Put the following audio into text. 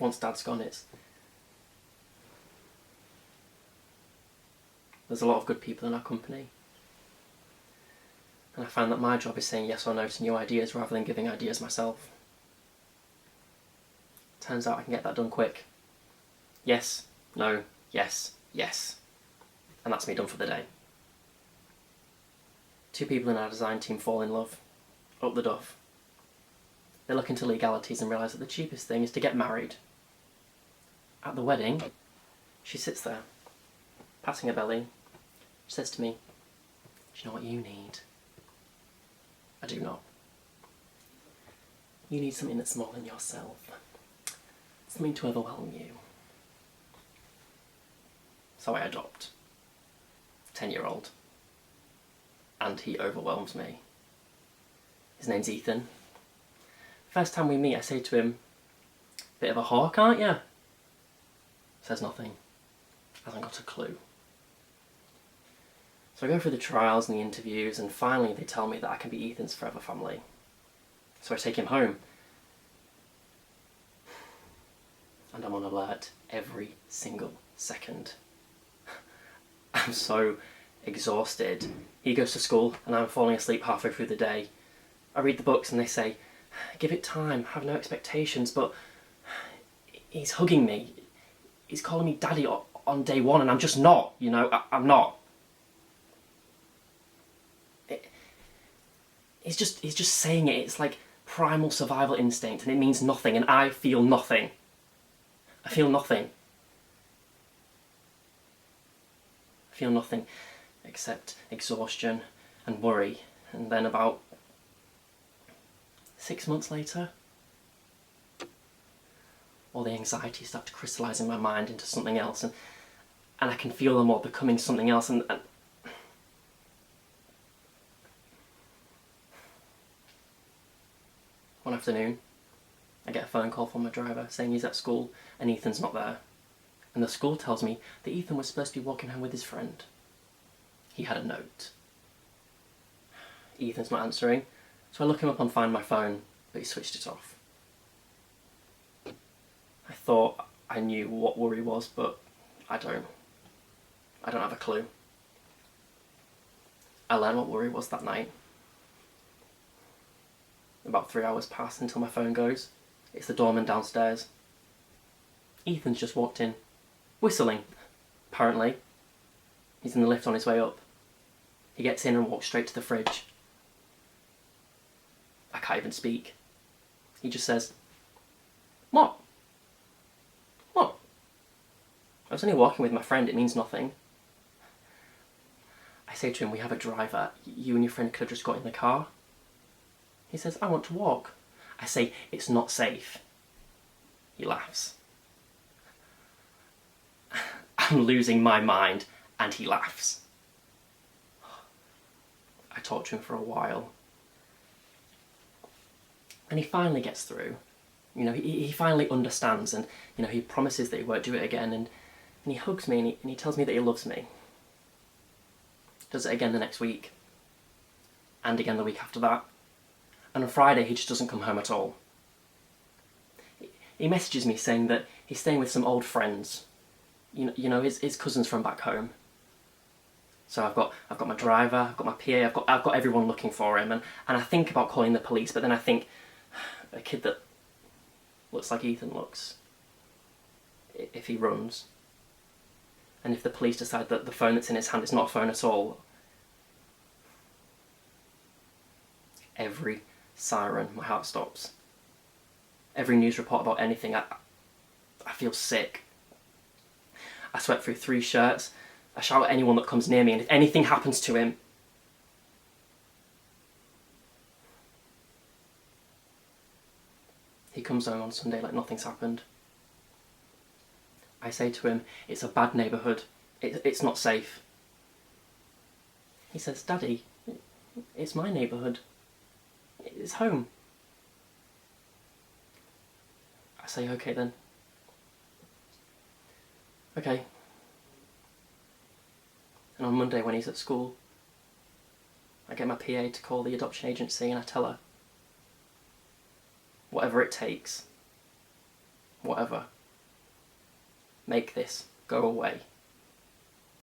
once Dad's gone, there's a lot of good people in our company. And I find that my job is saying yes or no to new ideas rather than giving ideas myself. Turns out I can get that done quick. Yes, no, yes, yes. And that's me done for the day. 2 people in our design team fall in love. Up the duff. They look into legalities and realise that the cheapest thing is to get married. At the wedding, she sits there, patting her belly. She says to me, "Do you know what you need?" I do not. You need something that's more than yourself. Something to overwhelm you. So I adopt. 10-year-old. And he overwhelms me. His name's Ethan. First time we meet, I say to him, "Bit of a hawk, aren't you?" Says nothing. Hasn't got a clue. So I go through the trials and the interviews, and finally they tell me that I can be Ethan's forever family. So I take him home. And I'm on alert every single second. I'm so exhausted. He goes to school and I'm falling asleep halfway through the day. I read the books and they say, "Give it time, have no expectations," but he's hugging me. He's calling me daddy on day one and I'm just not, you know, I'm not. He's just saying it. It's like primal survival instinct and it means nothing and I feel nothing. I feel nothing. I feel nothing except exhaustion and worry. And then about 6 months later, all the anxiety starts to crystallise in my mind into something else and I can feel them all becoming something else and one afternoon, I get a phone call from my driver saying he's at school and Ethan's not there. And the school tells me that Ethan was supposed to be walking home with his friend. He had a note. Ethan's not answering, so I look him up on Find My Phone, but he switched it off. I thought I knew what worry was, but I don't. I don't have a clue. I learned what worry was that night. About 3 hours pass until my phone goes. It's the doorman downstairs. Ethan's just walked in, whistling, apparently. He's in the lift on his way up. He gets in and walks straight to the fridge. I can't even speak. He just says, "What? What?" "I was only walking with my friend, it means nothing." I say to him, "We have a driver. You and your friend could have just got in the car." He says, "I want to walk." I say, "It's not safe." He laughs. I'm losing my mind, and he laughs. I talk to him for a while. And he finally gets through. You know, he finally understands and, you know, he promises that he won't do it again and he hugs me and he tells me that he loves me. Does it again the next week. And again the week after that. And on Friday he just doesn't come home at all. He messages me saying that he's staying with some old friends. You know his cousins from back home. So I've got my driver, I've got my PA, I've got everyone looking for him, and I think about calling the police, but then I think a kid that looks like Ethan looks, if he runs, and if the police decide that the phone that's in his hand is not a phone at all, every siren, my heart stops. Every news report about anything, I feel sick. I sweat through 3 shirts. I shout at anyone that comes near me, and if anything happens to him, he comes home on Sunday like nothing's happened. I say to him, "It's a bad neighbourhood. It's not safe." He says, "Daddy, it's my neighbourhood. It's home." I say, "Okay then. Okay." And on Monday when he's at school, I get my PA to call the adoption agency and I tell her, whatever it takes, whatever. Make this go away.